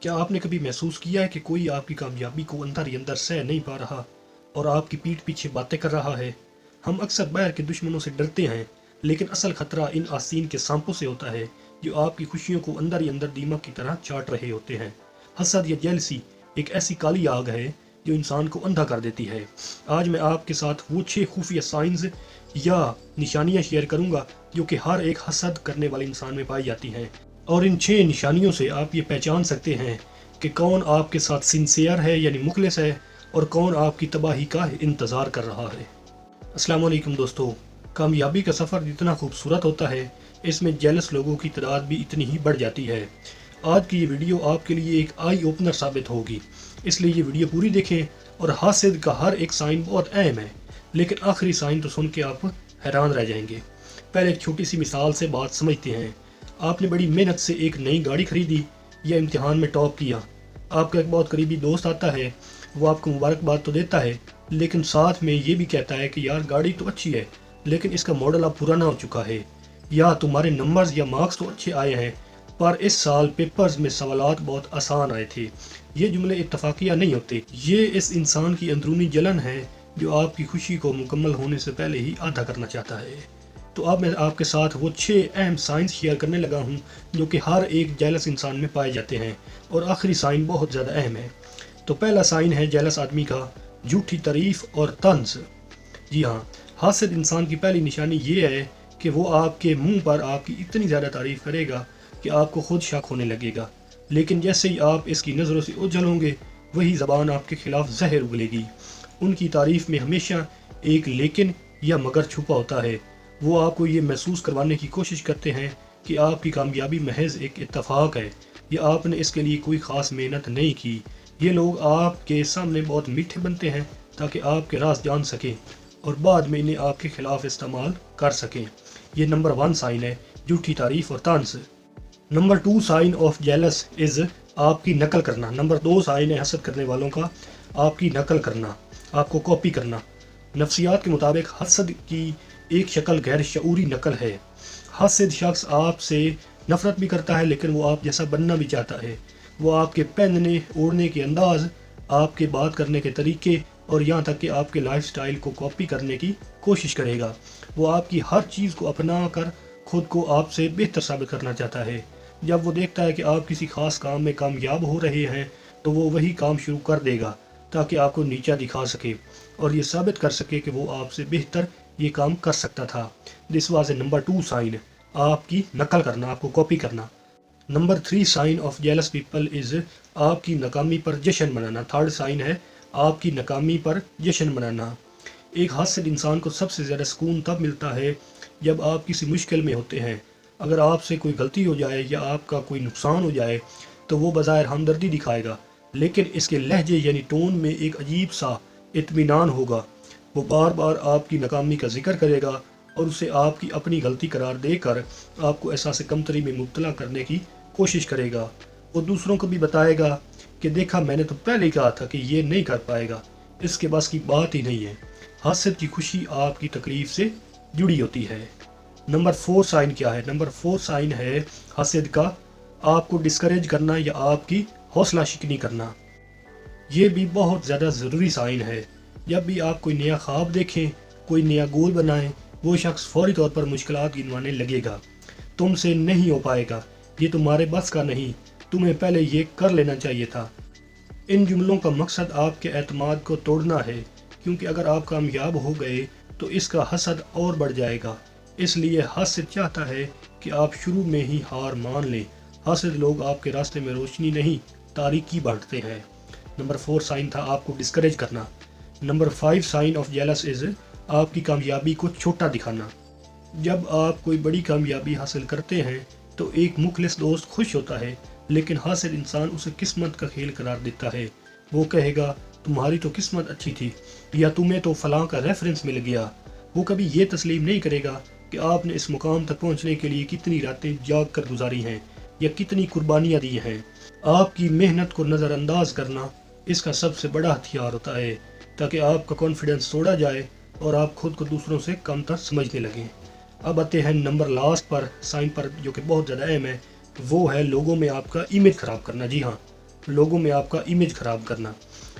क्या आपने कभी महसूस किया है कि कोई आपकी कामयाबी को अंदर ही अंदर सह नहीं पा रहा और आपकी पीठ पीछे बातें कर रहा है? हम अक्सर बाहर के दुश्मनों से डरते हैं, लेकिन असल खतरा इन आस्तीन के सांपों से होता है जो आपकी खुशियों को अंदर ही अंदर दीमक की तरह चाट रहे होते हैं। हसद या जेलसी एक ऐसी काली आग है जो इंसान को अंधा कर देती है। आज मैं आपके साथ वो 6 खुफिया साइंस या निशानियां शेयर करूंगा जो कि हर एक हसद करने वाले इंसान में पाई जाती हैं, और इन 6 निशानियों से आप ये पहचान सकते हैं कि कौन आपके साथ सिंसियर है यानी मुखलिस है और कौन आपकी तबाही का इंतज़ार कर रहा है। अस्सलाम वालेकुम दोस्तों, कामयाबी का सफ़र जितना खूबसूरत होता है, इसमें जेलस लोगों की तादाद भी इतनी ही बढ़ जाती है। आज की ये वीडियो आपके लिए एक आई ओपनर साबित होगी, इसलिए ये वीडियो पूरी देखें। और हासिद का हर एक साइन बहुत अहम है, लेकिन आखिरी साइन तो सुन के आप हैरान रह जाएंगे। पहले एक छोटी सी मिसाल से बात समझते हैं। आपने बड़ी मेहनत से एक नई गाड़ी खरीदी या इम्तिहान में टॉप किया। आपका एक बहुत करीबी दोस्त आता है, वो आपको मुबारकबाद तो देता है, लेकिन साथ में ये भी कहता है कि यार गाड़ी तो अच्छी है, लेकिन इसका मॉडल अब पुराना हो चुका है, या तुम्हारे नंबर्स या मार्क्स तो अच्छे आए हैं, पर इस साल पेपर्स में सवालात बहुत आसान आए थे। ये जुमले इत्तफाकिया नहीं होते। ये इस इंसान की अंदरूनी जलन है जो आपकी खुशी को मुकम्मल होने से पहले ही आधा करना चाहता है। तो अब मैं आपके साथ वो 6 अहम साइंस शेयर करने लगा हूँ जो कि हर एक जेलस इंसान में पाए जाते हैं, और आखिरी साइन बहुत ज़्यादा अहम है। तो पहला साइन है जेलस आदमी का झूठी तारीफ और तंज। जी हाँ, हासिद इंसान की पहली निशानी ये है कि वो आपके मुंह पर आपकी इतनी ज़्यादा तारीफ करेगा कि आपको खुद शक होने लगेगा, लेकिन जैसे ही आप इसकी नज़रों से ओझल होंगे, वही ज़बान आपके खिलाफ जहर उगलेगी। उनकी तारीफ में हमेशा एक लेकिन या मगर छुपा होता है। वो आपको ये महसूस करवाने की कोशिश करते हैं कि आपकी कामयाबी महज एक इत्तफाक है या आपने इसके लिए कोई ख़ास मेहनत नहीं की। ये लोग आपके सामने बहुत मीठे बनते हैं ताकि आपके राज जान सकें और बाद में इन्हें आपके खिलाफ इस्तेमाल कर सकें। ये नंबर 1 साइन है, झूठी तारीफ और तानस। Number 2 sign of jealous is आपकी नकल करना। नंबर 2 साइन है हसद करने वालों का, आपकी नकल करना, आपको कॉपी करना। नफ्सियात के मुताबिक हसद की एक शक्ल गैर शऊरी नकल है। हासिद शख्स आपसे नफरत भी करता है, लेकिन वो आप जैसा बनना भी चाहता है। वो आपके पहनने ओढ़ने के अंदाज, आपके बात करने के तरीके और यहाँ तक कि आपके लाइफस्टाइल को कॉपी करने की कोशिश करेगा। वो आपकी हर चीज़ को अपना कर खुद को आपसे बेहतर साबित करना चाहता है। जब वो देखता है कि आप किसी खास काम में कामयाब हो रहे हैं, तो वो वही काम शुरू कर देगा ताकि आपको नीचा दिखा सके और ये साबित कर सके कि वो आपसे बेहतर ये काम कर सकता था। This was a number 2 sign, आपकी नकल करना, आपको कॉपी करना। Number 3 sign of jealous people is आपकी नाकामी पर जश्न मनाना। थर्ड साइन है आपकी नाकामी पर जश्न मनाना। एक हासिद इंसान को सबसे ज़्यादा सुकून तब मिलता है जब आप किसी मुश्किल में होते हैं। अगर आपसे कोई गलती हो जाए या आपका कोई नुकसान हो जाए तो वो बज़ाहिर हमदर्दी दिखाएगा, लेकिन इसके लहजे यानी टोन में एक अजीब सा इत्मीनान होगा। वो बार बार आपकी नाकामी का जिक्र करेगा और उसे आपकी अपनी गलती करार देकर आपको एहसास कमतरी में मुब्तला करने की कोशिश करेगा। वो दूसरों को भी बताएगा कि देखा, मैंने तो पहले ही कहा था कि ये नहीं कर पाएगा, इसके बस की बात ही नहीं है। हासिद की खुशी आपकी तकलीफ से जुड़ी होती है। नंबर 4 साइन क्या है? नंबर 4 साइन है हासिद का आपको डिस्करेज करना या आपकी हौसला शिकनी करना। ये भी बहुत ज़्यादा ज़रूरी साइन है। जब भी आप कोई नया ख्वाब देखें, कोई नया गोल बनाएं, वो शख्स फौरी तौर पर मुश्किलात गिनवाने लगेगा। तुमसे नहीं हो पाएगा, ये तुम्हारे बस का नहीं, तुम्हें पहले ये कर लेना चाहिए था। इन जुमलों का मकसद आपके एतमाद को तोड़ना है, क्योंकि अगर आप कामयाब हो गए तो इसका हसद और बढ़ जाएगा। इसलिए हासिद चाहता है कि आप शुरू में ही हार मान लें। हासिद लोग आपके रास्ते में रोशनी नहीं, तारीकी बांटते हैं। नंबर 4 साइन था आपको डिस्करेज करना। Number 5 sign of jealous is आपकी कामयाबी को छोटा दिखाना। जब आप कोई बड़ी कामयाबी हासिल करते हैं तो एक मुखलिस दोस्त खुश होता है, लेकिन हासिद इंसान उसे किस्मत का खेल करार देता है। वो कहेगा तुम्हारी तो किस्मत अच्छी थी, या तुम्हें तो फलां का रेफरेंस मिल गया। वो कभी ये तस्लीम नहीं करेगा कि आपने इस मुकाम तक पहुंचने के लिए कितनी रातें जाग कर गुजारी हैं या कितनी कुर्बानियाँ दी हैं। आपकी मेहनत को नज़रअंदाज करना इसका सबसे बड़ा हथियार होता है, ताकि आपका कॉन्फिडेंस तोड़ा जाए और आप खुद को दूसरों से कमतर समझने लगें। अब आते हैं नंबर लास्ट पर साइन पर, जो कि बहुत ज़्यादा अहम है। वो है लोगों में आपका इमेज ख़राब करना। जी हाँ, लोगों में आपका इमेज खराब करना।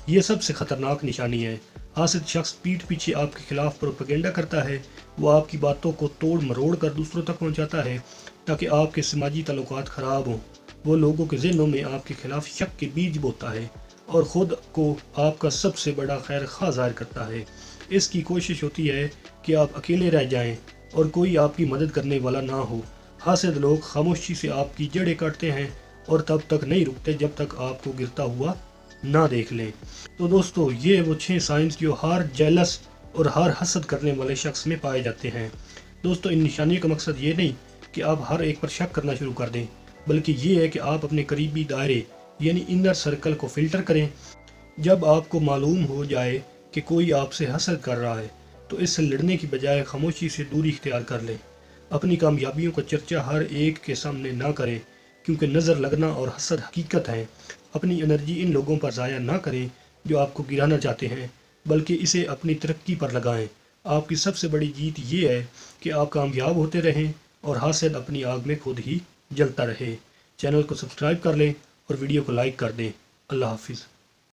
ये सबसे खतरनाक निशानी है। हासिद शख्स पीठ पीछे आपके खिलाफ प्रोपेगेंडा करता है। वो आपकी बातों को तोड़ मरोड़ कर दूसरों तक पहुंचाता है ताकि आपके समाजी ताल्लुकात खराब हों। वो लोगों के ज़हनों में आपके खिलाफ शक के बीज बोता है और ख़ुद को आपका सबसे बड़ा खैर खा ज़ाहिर करता है। इसकी कोशिश होती है कि आप अकेले रह जाएं और कोई आपकी मदद करने वाला ना हो। हासिद लोग खामोशी से आपकी जड़ें काटते हैं और तब तक नहीं रुकते जब तक आपको गिरता हुआ ना देख लें। तो दोस्तों, ये वो 6 साइंस जो हर जेलस और हर हसद करने वाले शख्स में पाए जाते हैं। दोस्तों, इन निशानियों का मकसद ये नहीं कि आप हर एक पर शक करना शुरू कर दें, बल्कि ये है कि आप अपने करीबी दायरे यानी इनर सर्कल को फिल्टर करें। जब आपको मालूम हो जाए कि कोई आपसे हसद कर रहा है तो इससे लड़ने की बजाय खामोशी से दूरी इख्तियार कर लें। अपनी कामयाबियों का चर्चा हर एक के सामने ना करें, क्योंकि नज़र लगना और हसद हकीकत है। अपनी एनर्जी इन लोगों पर ज़ाया ना करें जो आपको गिराना चाहते हैं, बल्कि इसे अपनी तरक्की पर लगाएं। आपकी सबसे बड़ी जीत ये है कि आप कामयाब होते रहें और हासिद अपनी आग में खुद ही जलता रहे। चैनल को सब्सक्राइब कर लें और वीडियो को लाइक कर दें। अल्लाह हाफिज़।